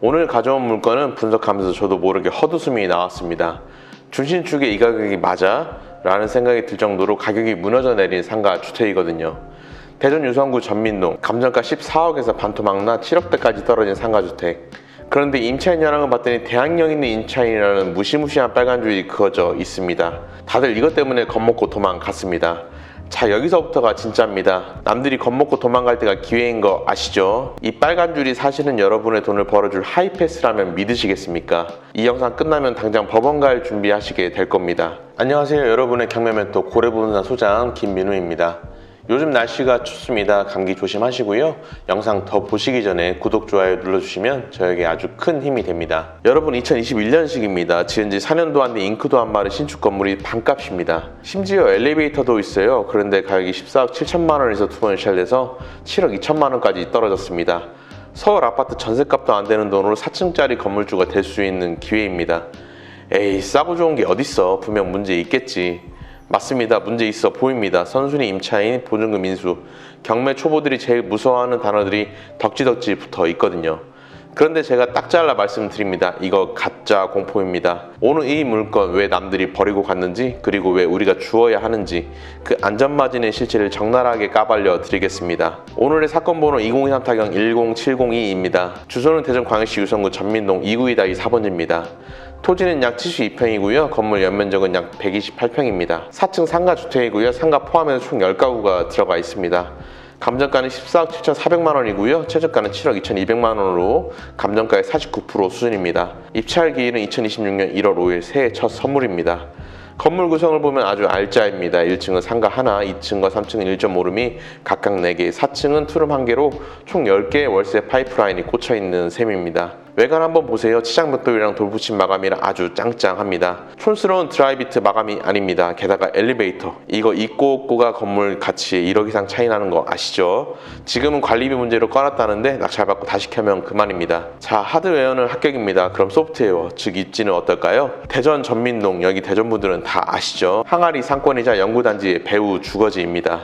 오늘 가져온 물건은 분석하면서 저도 모르게 헛웃음이 나왔습니다. 중신축에 이 가격이 맞아? 라는 생각이 들 정도로 가격이 무너져 내린 상가 주택이거든요. 대전 유성구 전민동, 감정가 14억에서 반토막 나 7억대까지 떨어진 상가주택. 그런데 임차인 현황을 봤더니 대학령 있는 임차인이라는 무시무시한 빨간 줄이 그어져 있습니다. 다들 이것 때문에 겁먹고 도망갔습니다. 자, 여기서부터가 진짜입니다. 남들이 겁먹고 도망갈 때가 기회인 거 아시죠? 이 빨간 줄이 사실은 여러분의 돈을 벌어줄 하이패스라면 믿으시겠습니까? 이 영상 끝나면 당장 법원 갈 준비하시게 될 겁니다. 안녕하세요, 여러분의 경매멘토 고래부동산 소장 김민우입니다. 요즘 날씨가 춥습니다. 감기 조심하시고요. 영상 더 보시기 전에 구독, 좋아요 눌러주시면 저에게 아주 큰 힘이 됩니다. 여러분, 2021년식입니다. 지은 지 4년도 안 된 잉크도 안 마른 신축 건물이 반값입니다. 심지어 엘리베이터도 있어요. 그런데 가격이 14억 7천만 원에서 두 번 시작돼서 7억 2천만 원까지 떨어졌습니다. 서울 아파트 전셋값도 안 되는 돈으로 4층짜리 건물주가 될 수 있는 기회입니다. 에이, 싸고 좋은 게 어딨어. 분명 문제 있겠지. 맞습니다. 문제 있어 보입니다. 선순위 임차인, 보증금 인수, 경매 초보들이 제일 무서워하는 단어들이 덕지덕지 붙어 있거든요. 그런데 제가 딱 잘라 말씀드립니다. 이거 가짜 공포입니다. 오늘 이 물건 왜 남들이 버리고 갔는지, 그리고 왜 우리가 주어야 하는지 그 안전마진의 실체를 적나라하게 까발려 드리겠습니다. 오늘의 사건 번호 2023-10702입니다. 주소는 대전 광역시 유성구 전민동 292-4번지입니다. 토지는 약 72평이고요. 건물 연면적은 약 128평입니다. 4층 상가주택이고요. 상가 포함해서 총 10가구가 들어가 있습니다. 감정가는 14억 7,400만 원이고요. 최저가는 7억 2,200만 원으로 감정가의 49% 수준입니다. 입찰 기일은 2026년 1월 5일 새해 첫 선물입니다. 건물 구성을 보면 아주 알짜입니다. 1층은 상가 하나, 2층과 3층은 1.5룸이 각각 4개, 4층은 투룸 1개로 총 10개의 월세 파이프라인이 꽂혀있는 셈입니다. 외관 한번 보세요. 치장 벽돌이랑 돌붙인 마감이라 아주 짱짱합니다. 촌스러운 드라이비트 마감이 아닙니다. 게다가 엘리베이터, 이거 있고 없고가 건물 가치에 1억 이상 차이 나는 거 아시죠? 지금은 관리비 문제로 꺼놨다는데 낙찰받고 다시 켜면 그만입니다. 자, 하드웨어는 합격입니다. 그럼 소프트웨어, 즉 입지는 어떨까요? 대전 전민동, 여기 대전 분들은 다 아시죠? 항아리 상권이자 연구단지의 배후 주거지입니다.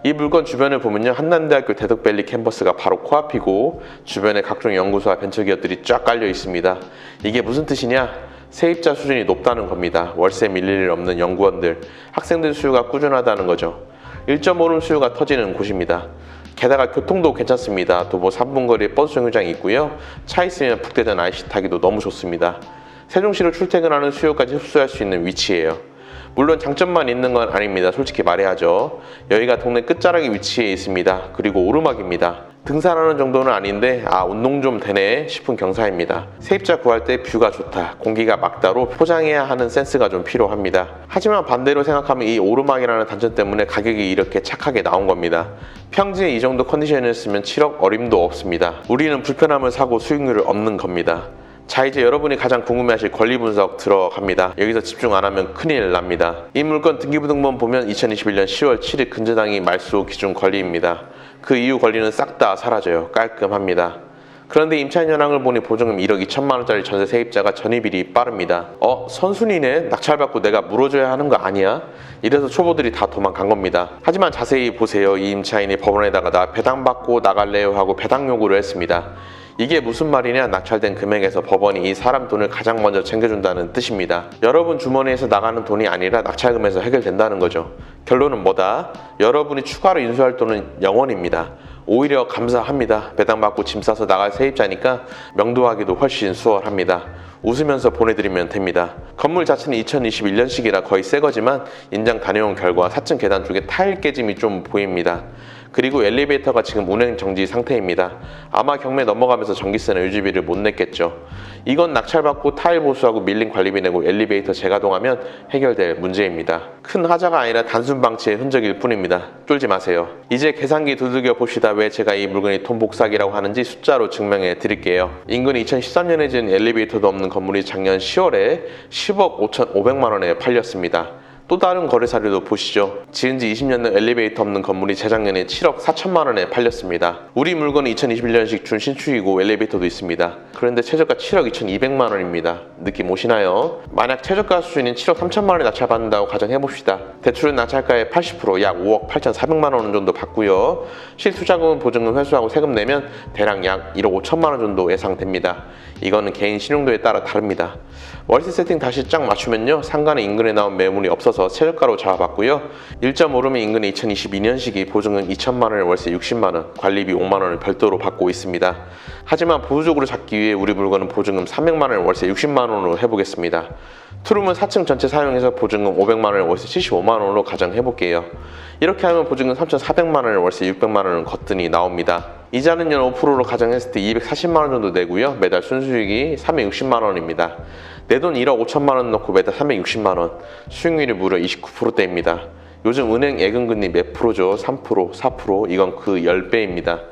이 물건 주변을 보면요, 한남대학교 대덕밸리 캠퍼스가 바로 코앞이고 주변에 각종 연구소와 벤처기업들이 쫙 깔려 있습니다. 이게 무슨 뜻이냐? 세입자 수준이 높다는 겁니다. 월세 밀릴 일 없는 연구원들, 학생들 수요가 꾸준하다는 거죠. 1.5룸 수요가 터지는 곳입니다. 게다가 교통도 괜찮습니다. 도보 3분 거리에 버스 정류장이 있고요. 차 있으면 북대전 IC 타기도 너무 좋습니다. 세종시로 출퇴근하는 수요까지 흡수할 수 있는 위치예요. 물론 장점만 있는 건 아닙니다. 솔직히 말해야죠. 여기가 동네 끝자락에 위치해 있습니다. 그리고 오르막입니다. 등산하는 정도는 아닌데 운동 좀 되네 싶은 경사입니다. 세입자 구할 때 뷰가 좋다, 공기가 맑다로 포장해야 하는 센스가 좀 필요합니다. 하지만 반대로 생각하면 이 오르막이라는 단점 때문에 가격이 이렇게 착하게 나온 겁니다. 평지에 이 정도 컨디션이었으면 7억 어림도 없습니다. 우리는 불편함을 사고 수익률을 얻는 겁니다. 자, 이제 여러분이 가장 궁금해하실 권리 분석 들어갑니다. 여기서 집중 안 하면 큰일 납니다. 이 물건 등기부등본 보면 2021년 10월 7일 근저당이 말소 기준 권리입니다. 그 이후 권리는 싹 다 사라져요. 깔끔합니다. 그런데 임차인 현황을 보니 보증금 1억 2천만 원짜리 전세 세입자가 전입일이 빠릅니다. 선순위네? 낙찰받고 내가 물어줘야 하는 거 아니야? 이래서 초보들이 다 도망간 겁니다. 하지만 자세히 보세요. 이 임차인이 법원에다가 나 배당받고 나갈래요 하고 배당 요구를 했습니다. 이게 무슨 말이냐? 낙찰된 금액에서 법원이 이 사람 돈을 가장 먼저 챙겨준다는 뜻입니다. 여러분 주머니에서 나가는 돈이 아니라 낙찰금에서 해결된다는 거죠. 결론은 뭐다? 여러분이 추가로 인수할 돈은 0원입니다. 오히려 감사합니다. 배당받고 짐 싸서 나갈 세입자니까 명도하기도 훨씬 수월합니다. 웃으면서 보내드리면 됩니다. 건물 자체는 2021년식이라 거의 새 거지만 인장 다녀온 결과 4층 계단 쪽에 타일 깨짐이 좀 보입니다. 그리고 엘리베이터가 지금 운행 정지 상태입니다. 아마 경매 넘어가면서 전기세나 유지비를 못 냈겠죠. 이건 낙찰받고 타일 보수하고 밀린 관리비 내고 엘리베이터 재가동하면 해결될 문제입니다. 큰 하자가 아니라 단순 방치의 흔적일 뿐입니다. 쫄지 마세요. 이제 계산기 두들겨 봅시다. 왜 제가 이 물건이 돈 복사기라고 하는지 숫자로 증명해 드릴게요. 인근에 2013년에 지은 엘리베이터도 없는 건물이 작년 10월에 10억 5,500만 원에 팔렸습니다. 또 다른 거래 사례도 보시죠. 지은 지 20년 된 엘리베이터 없는 건물이 재작년에 7억 4천만 원에 팔렸습니다. 우리 물건은 2021년식 준신축이고 엘리베이터도 있습니다. 그런데 최저가 7억 2,200만 원입니다. 느낌 오시나요? 만약 최저가 수준인 7억 3천만 원에 낙찰받는다고 가정해봅시다. 대출은 낙찰가의 80%, 약 5억 8,400만 원 정도 받고요. 실투자금은 보증금 회수하고 세금 내면 대략 약 1억 5천만 원 정도 예상됩니다. 이거는 개인 신용도에 따라 다릅니다. 월세 세팅 다시 짝 맞추면요, 상가는 인근에 나온 매물이 없어서 최저가로 잡아봤고요. 1.5룸의 인근의 2022년식이 보증금 2천만 원에 월세 60만 원, 관리비 5만 원을 별도로 받고 있습니다. 하지만 보수적으로 잡기 위해 우리 물건은 보증금 300만 원에 월세 60만 원으로 해보겠습니다. 투룸은 4층 전체 사용해서 보증금 500만 원에 월세 75만 원으로 가정해볼게요. 이렇게 하면 보증금 3,400만 원에 월세 600만 원은 거뜬히 나옵니다. 이자는 연 5%로 가정했을 때 240만 원 정도 내고요. 매달 순수익이 360만 원입니다. 내 돈 1억 5천만 원 넣고 매달 360만 원, 수익률이 무려 29%대입니다. 요즘 은행 예금금리 몇 프로죠? 3%, 4%, 이건 그 10배입니다.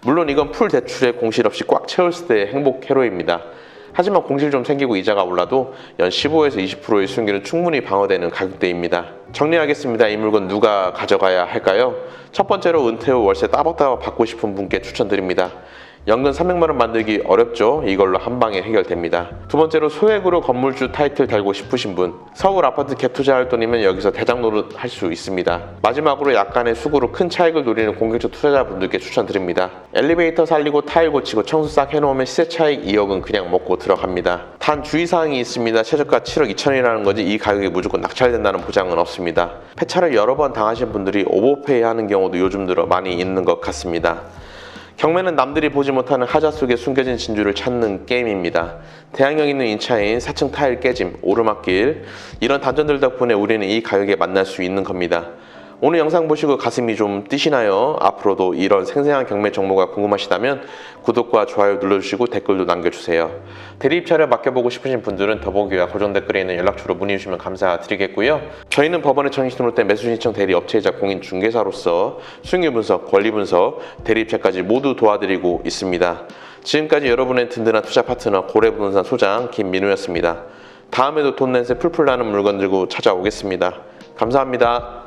물론 이건 풀 대출에 공실 없이 꽉 채웠을 때의 행복 회로입니다. 하지만 공실 좀 생기고 이자가 올라도 연 15에서 20%의 수익률은 충분히 방어되는 가격대입니다. 정리하겠습니다. 이 물건 누가 가져가야 할까요? 첫 번째로 은퇴 후 월세 따박따박 받고 싶은 분께 추천드립니다. 연금 300만 원 만들기 어렵죠? 이걸로 한 방에 해결됩니다. 두 번째로 소액으로 건물주 타이틀 달고 싶으신 분, 서울 아파트 갭 투자할 돈이면 여기서 대장 노릇 할 수 있습니다. 마지막으로 약간의 수구로 큰 차익을 노리는 공격적 투자자분들께 추천드립니다. 엘리베이터 살리고 타일 고치고 청소 싹 해놓으면 시세 차익 2억은 그냥 먹고 들어갑니다. 단 주의사항이 있습니다. 최저가 7억 2천이라는 거지 이 가격이 무조건 낙찰된다는 보장은 없습니다. 폐차를 여러 번 당하신 분들이 오버페이 하는 경우도 요즘 들어 많이 있는 것 같습니다. 경매는 남들이 보지 못하는 하자 속에 숨겨진 진주를 찾는 게임입니다. 대항력 있는 인차인 4층 타일 깨짐, 오르막길, 이런 단점들 덕분에 우리는 이 가격에 만날 수 있는 겁니다. 오늘 영상 보시고 가슴이 좀 뛰시나요? 앞으로도 이런 생생한 경매 정보가 궁금하시다면 구독과 좋아요 눌러주시고 댓글도 남겨주세요. 대리입찰을 맡겨보고 싶으신 분들은 더보기와 고정 댓글에 있는 연락처로 문의 주시면 감사드리겠고요. 저희는 법원의 정식 등록된 매수신청 대리 업체이자 공인중개사로서 수익률 분석, 권리 분석, 대리입찰까지 모두 도와드리고 있습니다. 지금까지 여러분의 든든한 투자 파트너 고래부동산 소장 김민우였습니다. 다음에도 돈 냄새 풀풀 나는 물건 들고 찾아오겠습니다. 감사합니다.